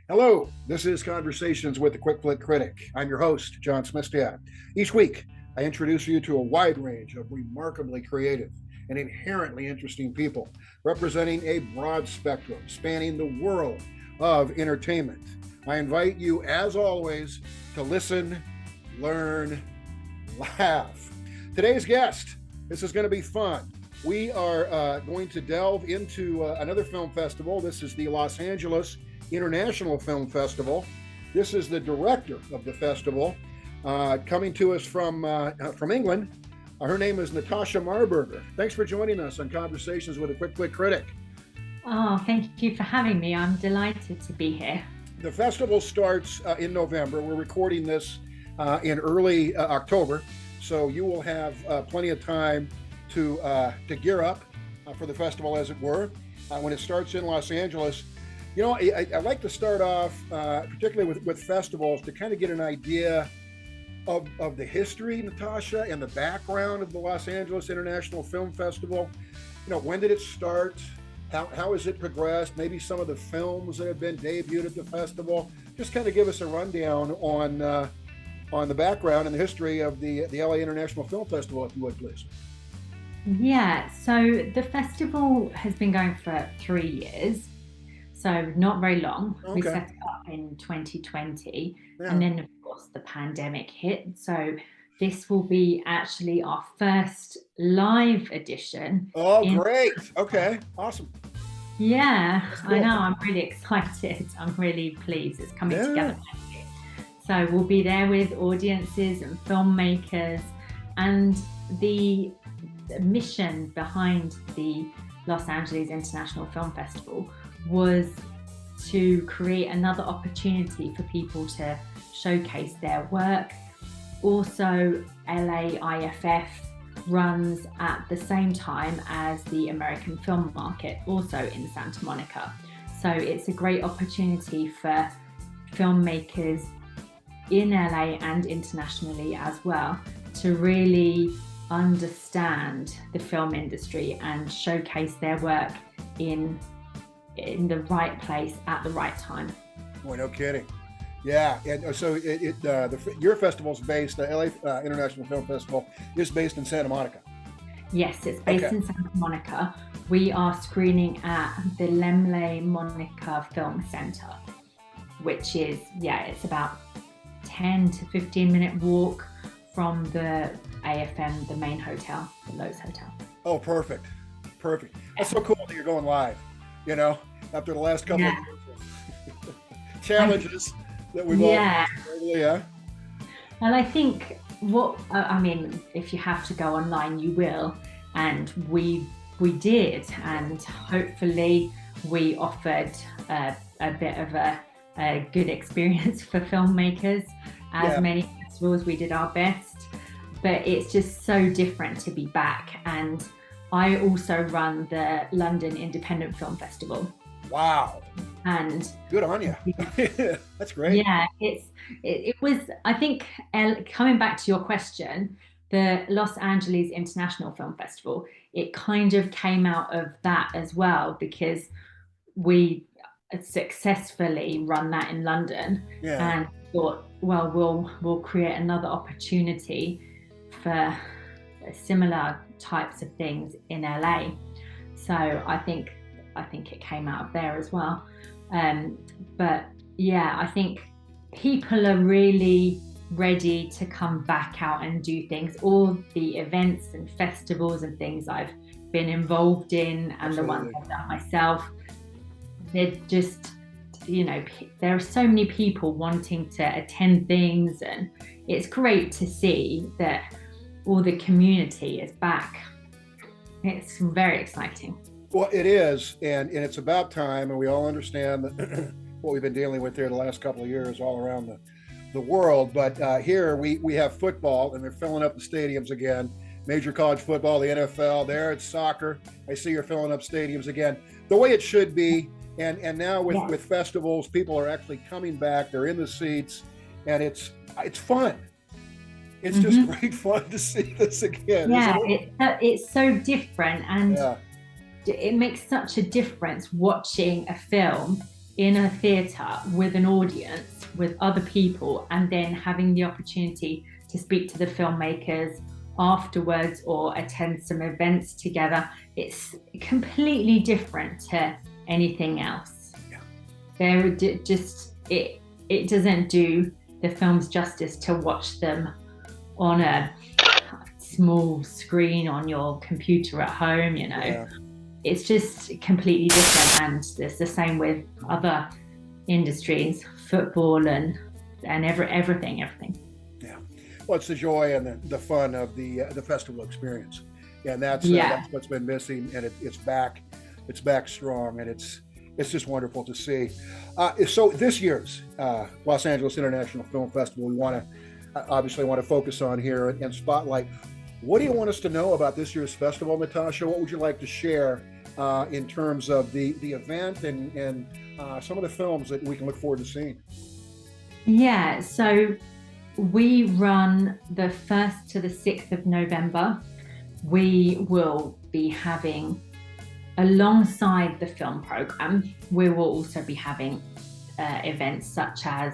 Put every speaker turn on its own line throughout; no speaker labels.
Hello, this is Conversations with the Flick Critic. I'm your host, John Smithstad. Each week, I introduce you to a wide range of remarkably creative and inherently interesting people representing a broad spectrum spanning the world of entertainment. I invite you, as always, to listen, learn, laugh. Today's guest, this is going to be fun. We are going to delve into another film festival. This is the Los Angeles International Film Festival. This is the director of the festival, coming to us from England. Her name is Natasha Marburger. Thanks for joining us on Conversations with a Flick Critic.
Oh, thank you for having me. I'm delighted to be here.
The festival starts in November. We're recording this in early October, so you will have plenty of time to gear up for the festival, as it were. When it starts in Los Angeles, you know, I like to start off, particularly with festivals, to kind of get an idea of the history, Natasha, and the background of the Los Angeles International Film Festival. You know, when did it start? How has it progressed? Maybe some of the films that have been debuted at the festival. Just kind of give us a rundown on the background and the history of the LA International Film Festival, if you would, please.
Yeah, so the festival has been going for 3 years. So not very long.
Okay.
We set it up in 2020,
Yeah.
and then of course the pandemic hit. So this will be actually our first live edition.
Oh, great. Okay, awesome.
Yeah,
That's cool.
I know. I'm really excited. I'm really pleased. It's coming
Yeah.
together nicely. So we'll be there with audiences and filmmakers, and the mission behind the Los Angeles International Film Festival was to create another opportunity for people to showcase their work. Also, LAIFF runs at the same time as the American Film Market, also in Santa Monica. So it's a great opportunity for filmmakers in LA and internationally as well to really understand the film industry and showcase their work in the right place at the right time.
Boy, no kidding. Yeah, and so your festival's based, the LA International Film Festival is based in Santa Monica.
Yes, it's based in Santa Monica. We are screening at the Lemley Monica Film Center, which is, it's about 10 to 15 minute walk from the AFM, the main hotel, the Lowe's Hotel.
Oh, perfect. That's so cool that you're going live, you know, after the last couple of challenges that we've all
And I think if you have to go online, you will, and we did, and hopefully we offered a bit of a good experience for filmmakers. As many festivals, we did our best, but it's just so different to be back. And I also run the London Independent Film Festival.
Wow.
And
good on you. That's great.
Yeah, it was, I think, coming back to your question, the Los Angeles International Film Festival, it kind of came out of that as well, because we successfully run that in London and thought, well, we'll create another opportunity for similar types of things in LA. So I think it came out of there as well. But yeah, I think people are really ready to come back out and do things. All the events and festivals and things I've been involved in, and the ones I've done myself, they're just, there are so many people wanting to attend things, and it's great to see that all the community is back. It's very exciting.
Well, it is, and it's about time, and we all understand that what we've been dealing with here the last couple of years all around the world. But here we have football, and they're filling up the stadiums again. Major college football, the NFL, there it's soccer. I see you're filling up stadiums again, the way it should be. And now with festivals, people are actually coming back. They're in the seats, and it's fun. It's just great fun to see this again.
Yeah, it's so different, and it makes such a difference watching a film in a theatre with an audience, with other people, and then having the opportunity to speak to the filmmakers afterwards or attend some events together, it's completely different to anything else.
Yeah.
There just it doesn't do the films justice to watch them on a small screen on your computer at home, you know.
Yeah.
It's just completely different, and it's the same with other industries, football and everything.
Yeah. Well, it's the joy and the fun of the festival experience, and that's what's been missing, and it's back. It's back strong, and it's just wonderful to see. So this year's Los Angeles International Film Festival, we want to focus on here and spotlight. What do you want us to know about this year's festival, Natasha? What would you like to share in terms of the event and some of the films that we can look forward to seeing?
Yeah, so we run the 1st to the 6th of November. We will be having, alongside the film program, we will also be having events such as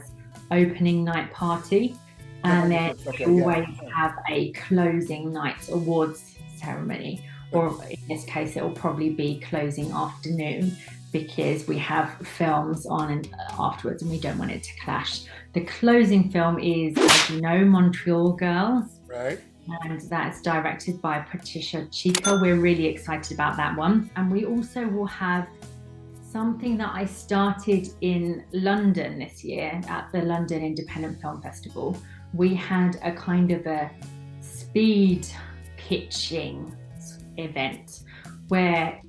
opening night party, and then we always have a closing night awards ceremony, or in this case it will probably be closing afternoon, because we have films on and afterwards and we don't want it to clash. The closing film is, as you know, Montreal Girls.
Right.
And that's directed by Patricia, Chica. We're really excited about that one. And we also will have something that I started in London this year at the London Independent Film Festival. We had a kind of a speed pitching event where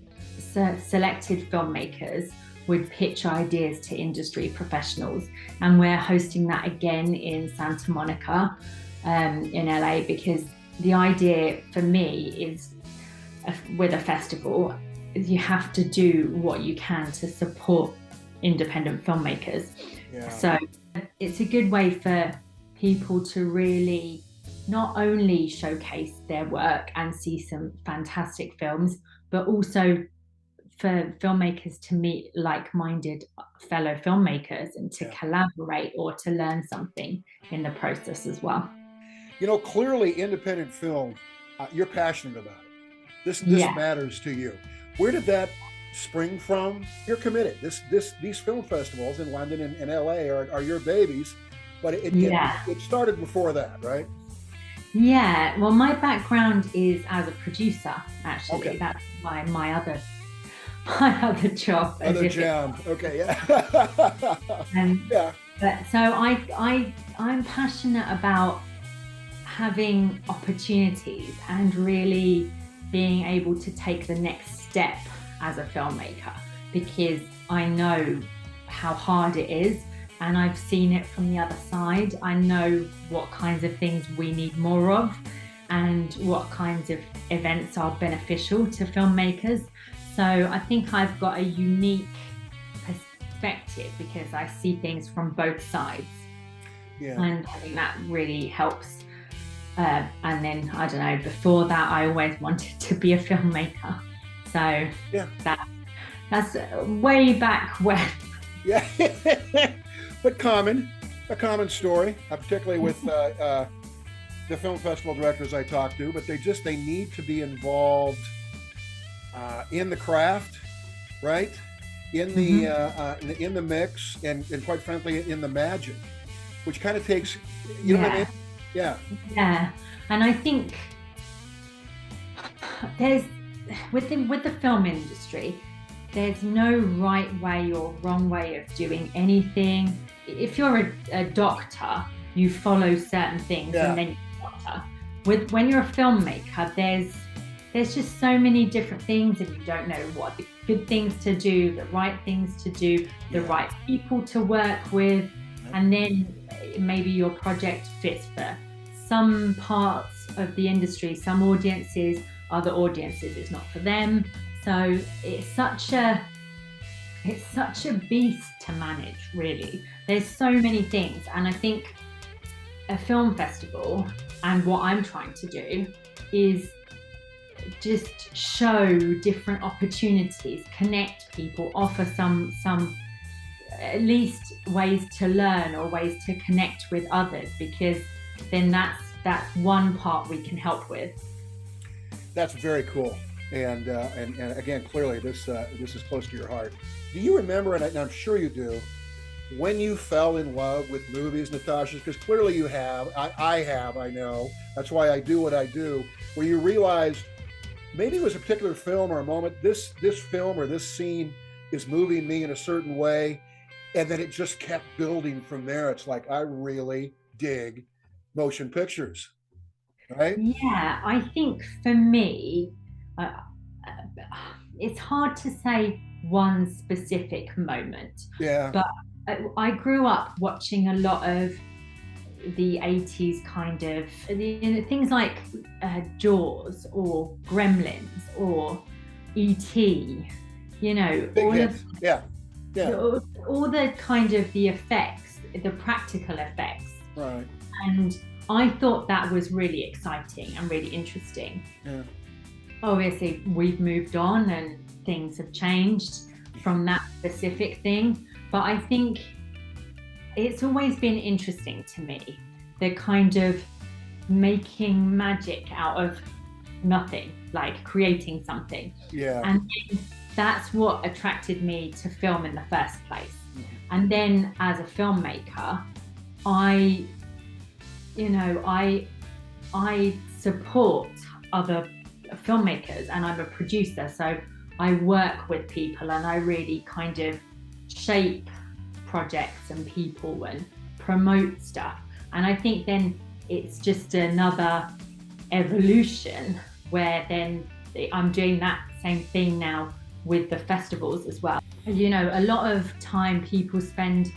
selected filmmakers would pitch ideas to industry professionals, and we're hosting that again in Santa Monica in LA, because the idea for me is with a festival, you have to do what you can to support independent filmmakers.
Yeah.
So it's a good way for people to really not only showcase their work and see some fantastic films, but also for filmmakers to meet like-minded fellow filmmakers and to collaborate or to learn something in the process as well.
You know, clearly independent film, you're passionate about it. This matters to you. Where did that spring from? You're committed. These film festivals in London and LA are your babies, but it started before that, right?
Yeah, well, my background is as a producer, actually.
Okay.
That's my other job.
Other jam. Okay, yeah.
Yeah. But so I'm passionate about having opportunities and really being able to take the next step as a filmmaker, because I know how hard it is, and I've seen it from the other side. I know what kinds of things we need more of and what kinds of events are beneficial to filmmakers. So I think I've got a unique perspective because I see things from both sides.
Yeah.
And I think that really helps. And then, I don't know, before that, I always wanted to be a filmmaker. So that's way back when.
Yeah, but a common story, particularly with the film festival directors I talk to, but they need to be involved in the craft, right? In the mix, and quite frankly, in the magic, which kind of takes, you know what I mean? Yeah.
Yeah, and I think there's with the film industry, there's no right way or wrong way of doing anything. If you're a doctor, you follow certain things, and then you're a doctor. When you're a filmmaker, there's just so many different things, and you don't know what the good things to do, the right things to do, the right people to work with, and then maybe your project fits for some parts of the industry, some audiences, other audiences it's not for them. So it's such a beast to manage, really. There's so many things, and I think a film festival, and what I'm trying to do, is just show different opportunities, connect people, offer some at least ways to learn or ways to connect with others, because then that's one part we can help with.
That's very cool. And again, clearly this is close to your heart. Do you remember, and I'm sure you do, when you fell in love with movies, Natasha? Because clearly you have. I have, I know. That's why I do what I do. Where you realize maybe it was a particular film or a moment, this film or this scene is moving me in a certain way, and then it just kept building from there. It's like, I really dig motion pictures, right?
Yeah, I think for me, uh, it's hard to say one specific moment,
Yeah.
but I grew up watching a lot of the 80s kind of, things like Jaws or Gremlins or E.T.,
Big
all
hits.
of
Yeah. Yeah.
all the kind of the effects, the practical effects.
Right.
And I thought that was really exciting and really interesting.
Yeah.
Obviously, we've moved on and things have changed from that specific thing. But I think it's always been interesting to me, the kind of making magic out of nothing, like creating something.
Yeah.
And that's what attracted me to film in the first place. And then as a filmmaker, I support other filmmakers, and I'm a producer, so I work with people and I really kind of shape projects and people and promote stuff. And I think then it's just another evolution where then I'm doing that same thing now with the festivals as well. A lot of time people spend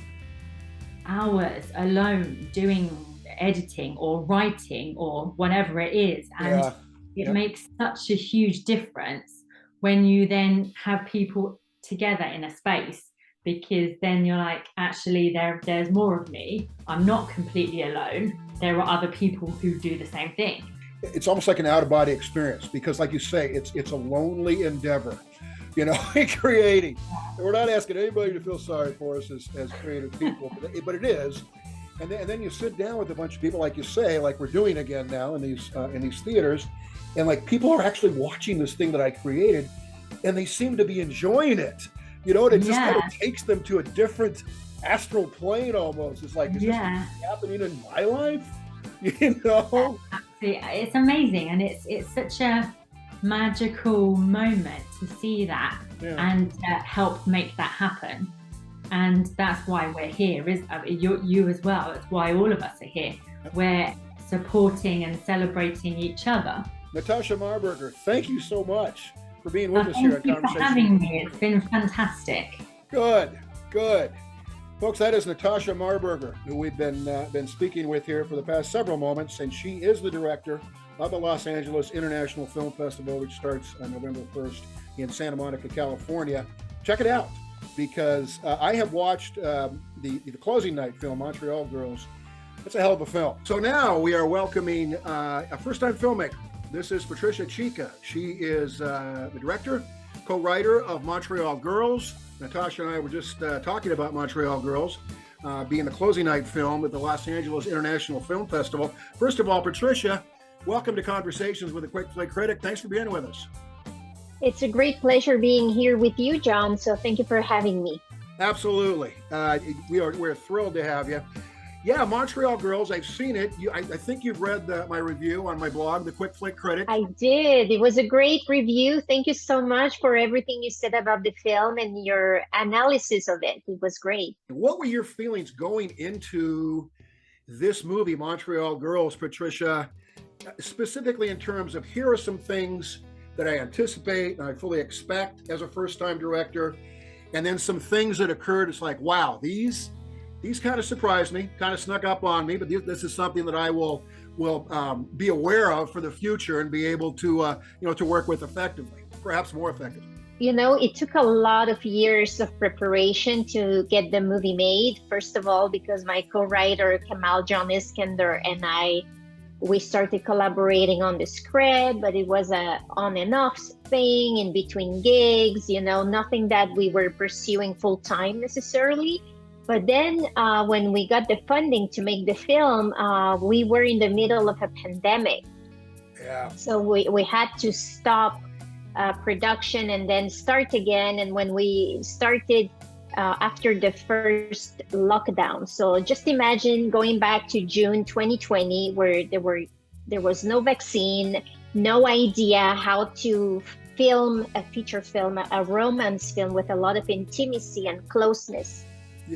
hours alone doing editing or writing or whatever it is, and it makes such a huge difference when you then have people together in a space, because then you're like, actually there's more of me, I'm not completely alone, there are other people who do the same thing.
It's almost like an out-of-body experience, because like you say, it's a lonely endeavor, creating. We're not asking anybody to feel sorry for us as creative people, but it is. And then you sit down with a bunch of people, like you say, like we're doing again now in these theaters, and like people are actually watching this thing that I created, and they seem to be enjoying it. And it just kind of takes them to a different astral plane almost. It's like, is this happening in my life?
It's amazing, and it's such a magical moment to see that and help make that happen. And that's why we're here, you as well. It's why all of us are here. We're supporting and celebrating each other.
Natasha Marburger, thank you so much for being with us here at
Conversation. Thank you for having me. It's been fantastic.
Good. Folks, that is Natasha Marburger, who we've been speaking with here for the past several moments, and she is the director of the Los Angeles International Film Festival, which starts on November 1st in Santa Monica, California. Check it out, because I have watched the closing night film, Montreal Girls. That's a hell of a film. So now we are welcoming a first-time filmmaker. This is Patricia Chica. She is the director, co-writer of Montreal Girls. Natasha and I were just talking about Montreal Girls being the closing night film at the Los Angeles International Film Festival. First of all, Patricia, welcome to Conversations with a Quick Flick Critic. Thanks for being with us.
It's a great pleasure being here with you, John. So thank you for having me.
Absolutely. We're thrilled to have you. Yeah, Montreal Girls, I've seen it. I think you've read my review on my blog, The Quick Flick Critic.
I did. It was a great review. Thank you so much for everything you said about the film and your analysis of it. It was great.
What were your feelings going into this movie, Montreal Girls, Patricia, specifically in terms of, here are some things that I anticipate and I fully expect as a first-time director, and then some things that occurred, it's like, wow, these kind of surprised me, kind of snuck up on me, but this is something that I will be aware of for the future and be able to to work with effectively, perhaps more effectively.
It took a lot of years of preparation to get the movie made. First of all, because my co-writer Kamal John Iskender and I we started collaborating on the script, but it was a on and off thing in between gigs, nothing that we were pursuing full time necessarily. But then when we got the funding to make the film, we were in the middle of a pandemic.
Yeah.
So we had to stop production and then start again. And when we started after the first lockdown, so just imagine going back to June 2020, where there was no vaccine, no idea how to film a feature film, a romance film with a lot of intimacy and closeness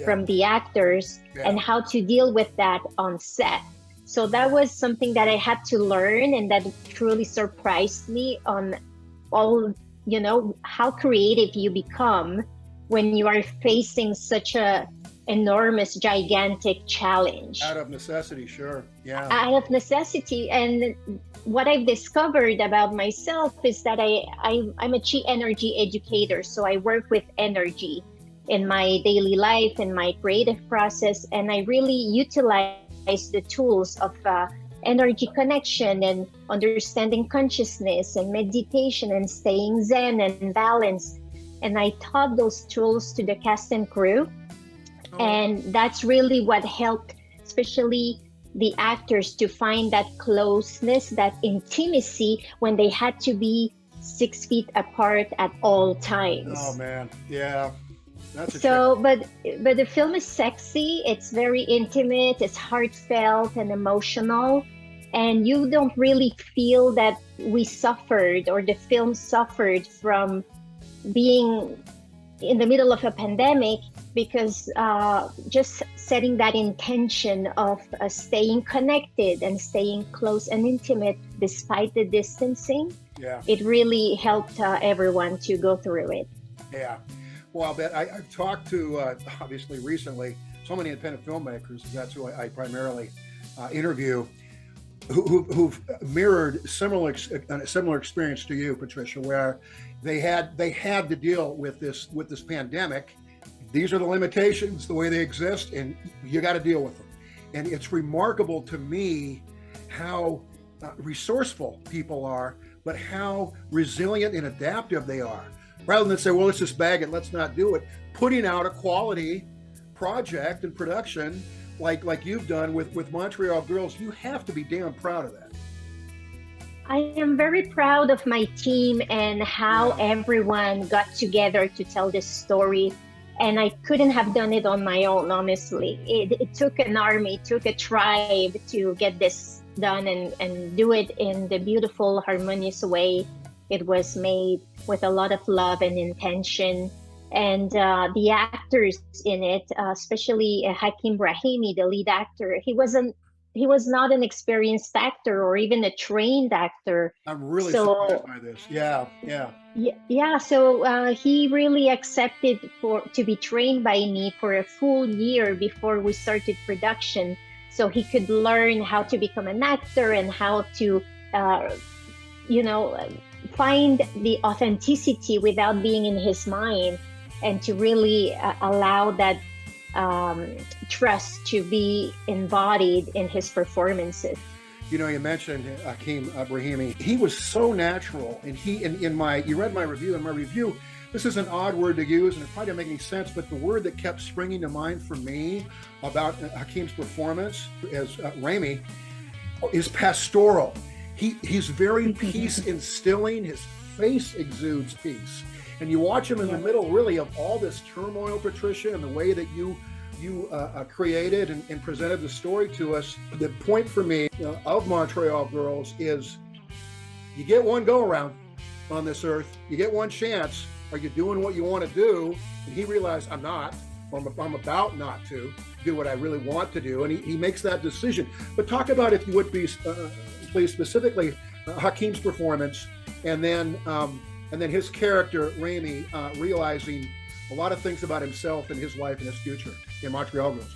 from the actors, and how to deal with that on set. So that was something that I had to learn, and that truly surprised me on all, how creative you become when you are facing such a enormous, gigantic challenge.
Out of necessity, sure. Yeah.
Out of necessity. And what I've discovered about myself is that I'm a chi energy educator. So I work with energy in my daily life, in my creative process, and I really utilize the tools of energy connection and understanding consciousness and meditation and staying zen and balanced. And I taught those tools to the cast and crew. And that's really what helped, especially the actors, to find that closeness, that intimacy when they had to be 6 feet apart at all times.
Oh man, yeah. That's
but the film is sexy. It's very intimate. It's heartfelt and emotional, and you don't really feel that we suffered or the film suffered from being in the middle of a pandemic, because just setting that intention of staying connected and staying close and intimate despite the distancing, it really helped everyone to go through it.
Yeah. Well, I've talked to, obviously recently, so many independent filmmakers. That's who I primarily interview, who've mirrored a similar experience to you, Patricia, where they had to deal with this pandemic. These are the limitations, the way they exist, and you got to deal with them. And it's remarkable to me how resourceful people are, but how resilient and adaptive they are. Rather than say, well, let's just bag it, let's not do it. Putting out a quality project and production like you've done with Montreal Girls, you have to be damn proud of that.
I am very proud of my team and how everyone got together to tell this story. And I couldn't have done it on my own, honestly. It took an army, it took a tribe to get this done and do it in the beautiful, harmonious way it was made, with a lot of love and intention. And the actors in it, especially Hakim Brahimi, the lead actor, he was not an experienced actor or even a trained actor.
I'm really surprised by this. Yeah.
So he really accepted to be trained by me for a full year before we started production, so he could learn how to become an actor and how to, find the authenticity without being in his mind, and to really allow that trust to be embodied in his performances.
You mentioned Hakim Brahimi. He was so natural, and you read my review. In my review, this is an odd word to use, and it probably doesn't make any sense, but the word that kept springing to mind for me about Hakim's performance as Rami is pastoral. He's very peace instilling. His face exudes peace. And you watch him in the middle, really, of all this turmoil, Patricia, and the way that you created and presented the story to us. The point for me of Montreal Girls is you get one go-around on this earth. You get one chance. Are you doing what you want to do? And he realized, I'm not. Or I'm about not to do what I really want to do. And he makes that decision. But talk about, if you would be, please, specifically Hakim's performance, and then his character, Rami, realizing a lot of things about himself and his life and his future in Montreal Girls.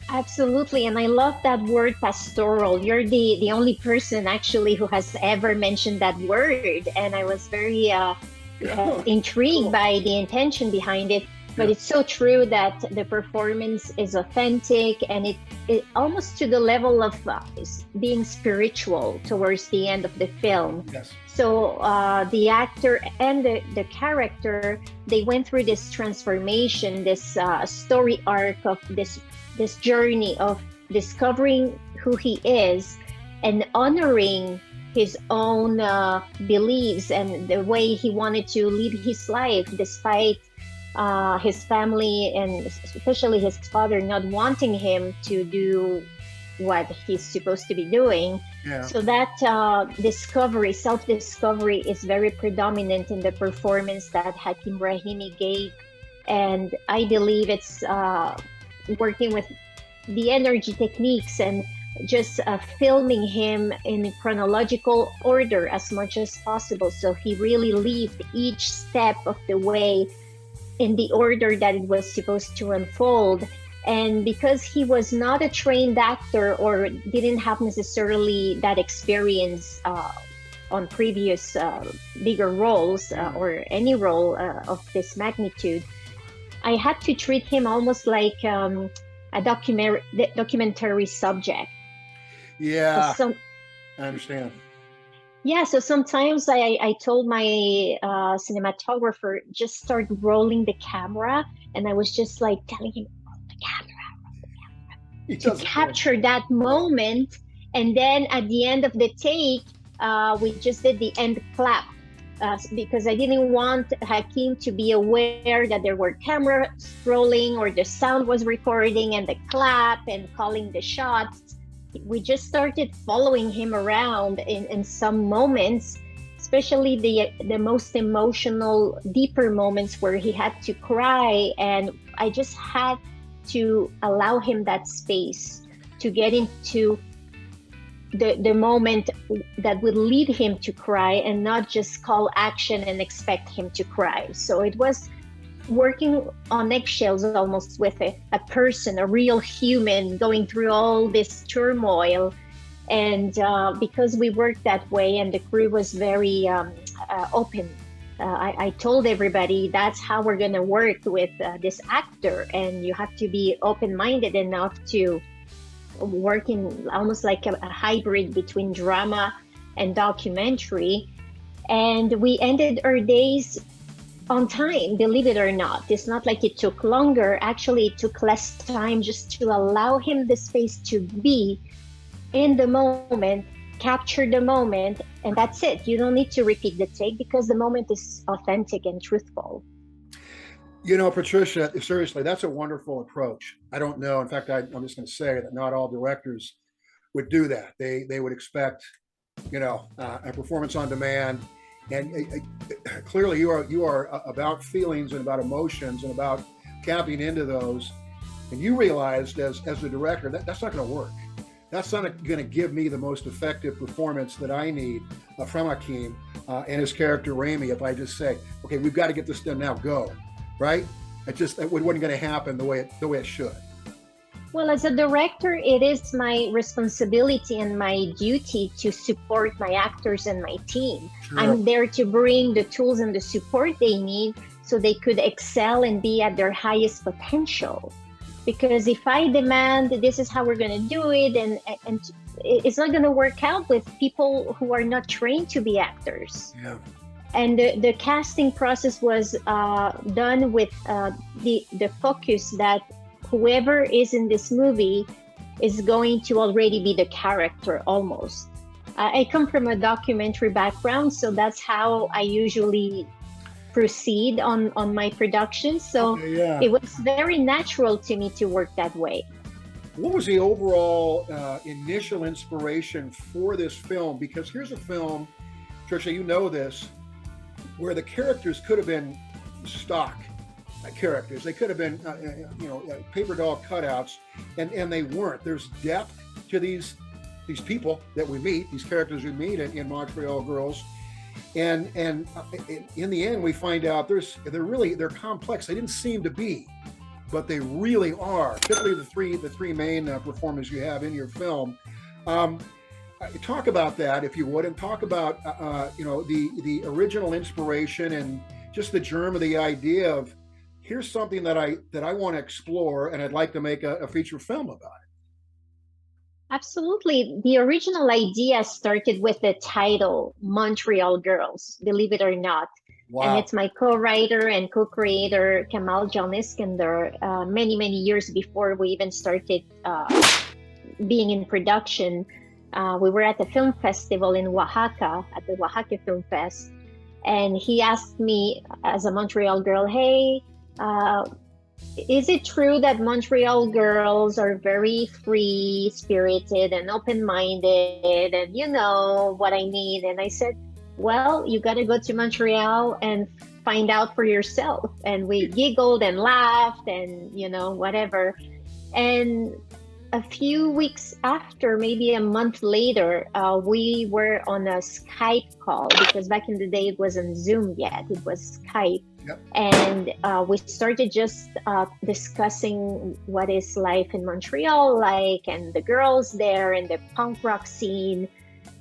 Absolutely. And I love that word, pastoral. You're the only person actually who has ever mentioned that word. And I was very intrigued by the intention behind it. But it's so true that the performance is authentic, and it almost to the level of being spiritual towards the end of the film.
Yes.
So the actor and the character, they went through this transformation, this story arc of this journey of discovering who he is and honoring his own beliefs and the way he wanted to lead his life despite his family and especially his father not wanting him to do what he's supposed to be doing.
Yeah.
So that self-discovery is very predominant in the performance that Hakim Rahimi gave. And I believe it's working with the energy techniques and just filming him in chronological order as much as possible. So he really lived each step of the way in the order that it was supposed to unfold. And because he was not a trained actor or didn't have necessarily that experience on previous bigger roles or any role of this magnitude, I had to treat him almost like a documentary subject.
Yeah, I understand.
Yeah, so sometimes I told my cinematographer, just start rolling the camera, and I was just like telling him, roll the camera, to capture that moment. And then at the end of the take, we just did the end clap because I didn't want Hakim to be aware that there were cameras rolling or the sound was recording and the clap and calling the shots. We just started following him around in some moments, especially the most emotional, deeper moments where he had to cry. And I just had to allow him that space to get into the moment that would lead him to cry and not just call action and expect him to cry. So it was working on eggshells almost with a person, a real human going through all this turmoil. And because we worked that way and the crew was very open, I told everybody that's how we're going to work with this actor, and you have to be open-minded enough to work in almost like a hybrid between drama and documentary. And we ended our days on time, believe it or not. It's not like it took longer. Actually, it took less time just to allow him the space to be in the moment, capture the moment, and that's it. You don't need to repeat the take because the moment is authentic and truthful.
You know, Patricia, seriously, that's a wonderful approach. I don't know. In fact, I'm just going to say that not all directors would do that. They would expect, a performance on demand. And clearly you are about feelings and about emotions and about tapping into those. And you realized as a director that's not going to work. That's not going to give me the most effective performance that I need from Hakim and his character Rami if I just say, okay, we've got to get this done now, go, right? It wasn't going to happen the way it should.
Well, as a director, it is my responsibility and my duty to support my actors and my team. Sure. I'm there to bring the tools and the support they need so they could excel and be at their highest potential. Because if I demand this is how we're going to do it, and it's not going to work out with people who are not trained to be actors.
Yeah.
And the casting process was done with the focus that whoever is in this movie is going to already be the character almost. I come from a documentary background, so that's how I usually proceed on my production. So It was very natural to me to work that way.
What was the overall initial inspiration for this film? Because here's a film, Tricia, you know this, where the characters could have been stock characters. They could have been, paper doll cutouts, and they weren't. There's depth to these people that we meet, these characters we meet in Montreal Girls, and in the end we find out they're complex. They didn't seem to be, but they really are. Particularly the three main performers you have in your film. Talk about that if you would, and talk about the original inspiration and just the germ of the idea of here's something that I want to explore, and I'd like to make a feature film about it.
Absolutely. The original idea started with the title Montreal Girls, believe it or not. And
Wow.
it's my co-writer and co-creator, Kamal John Iskander, many, many years before we even started being in production. We were at the film festival in Oaxaca, at the Oaxaca Film Fest. And he asked me as a Montreal girl, hey, is it true that Montreal girls are very free-spirited and open-minded and you know what I mean? And I said, well, you got to go to Montreal and find out for yourself. And we giggled and laughed and, you know, whatever. And a few weeks after, maybe a month later, we were on a Skype call because back in the day it wasn't Zoom yet, it was Skype.
Yep.
And we started just discussing what is life in Montreal like and the girls there and the punk rock scene.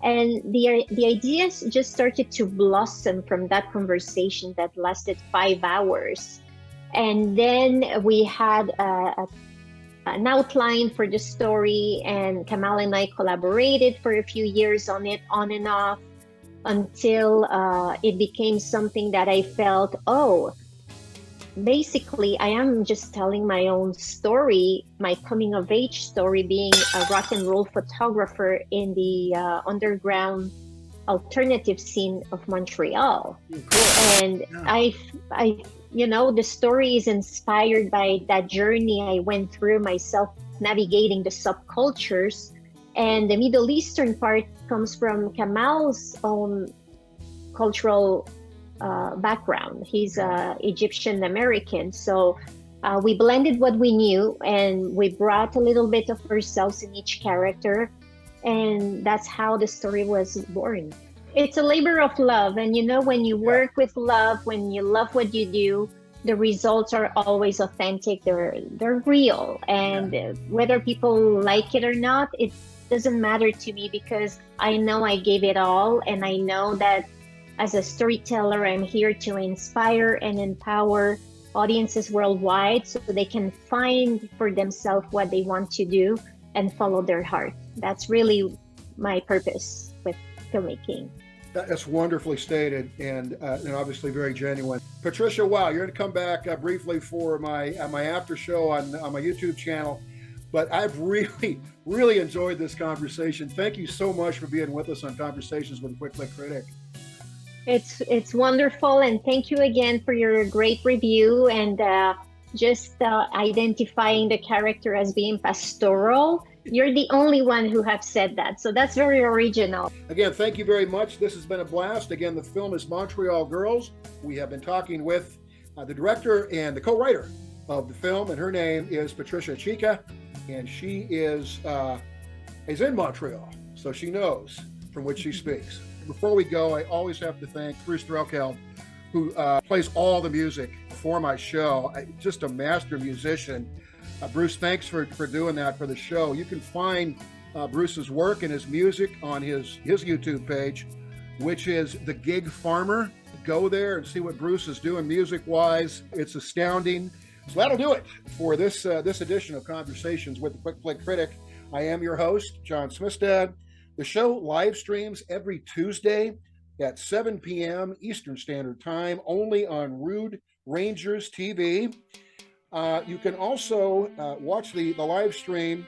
And the ideas just started to blossom from that conversation that lasted 5 hours. And then we had an outline for the story, and Kamal and I collaborated for a few years on it, on and off, until it became something that I felt, oh, basically I am just telling my own story, my coming of age story, being a rock and roll photographer in the underground alternative scene of Montreal. And yeah. I you know, the story is inspired by that journey I went through myself, navigating the subcultures. And the Middle Eastern part comes from Kamal's own cultural background. He's Egyptian American. So we blended what we knew and we brought a little bit of ourselves in each character. And that's how the story was born. It's a labor of love. And you know, when you work with love, when you love what you do, the results are always authentic. They're real. And whether people like it or not, it doesn't matter to me because I know I gave it all. And I know that as a storyteller, I'm here to inspire and empower audiences worldwide so they can find for themselves what they want to do and follow their heart. That's really my purpose with filmmaking.
That's wonderfully stated and obviously very genuine. Patricia, wow, you're going to come back briefly for my after show on my YouTube channel. But I've really, really enjoyed this conversation. Thank you so much for being with us on Conversations with a Quick Flick Critic.
It's wonderful, and thank you again for your great review and just identifying the character as being pastoral. You're the only one who have said that, so that's very original.
Again, thank you very much. This has been a blast. Again, the film is Montreal Girls. We have been talking with the director and the co-writer of the film, and her name is Patricia Chica, and she is in Montreal, so she knows from which she speaks. Before we go, I always have to thank Bruce Drelkel, who plays all the music for my show. Just a master musician. Bruce, thanks for doing that for the show. You can find Bruce's work and his music on his YouTube page, which is The Gig Farmer. Go there and see what Bruce is doing music-wise. It's astounding. So that'll do it for this edition of Conversations with the Quick Flick Critic. I am your host, John Smistad. The show live streams every Tuesday at 7 p.m. Eastern Standard Time, only on Rude Rangers TV. You can also watch the live stream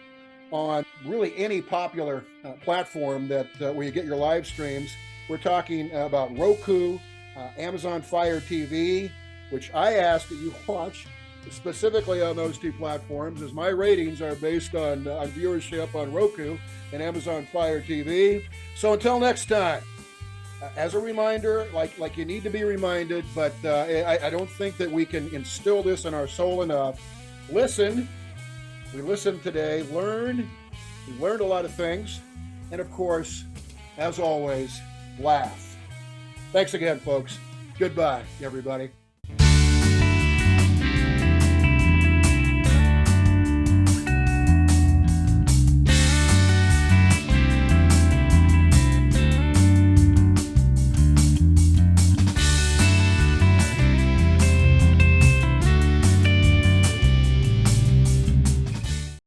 on really any popular platform that where you get your live streams. We're talking about Roku, Amazon Fire TV, which I ask that you watch specifically on those two platforms, as my ratings are based on viewership on Roku and Amazon Fire TV. So until next time, as a reminder, like you need to be reminded, but I don't think that we can instill this in our soul enough. Listen. We listened today. Learn. We learned a lot of things. And of course, as always, laugh. Thanks again, folks. Goodbye, everybody.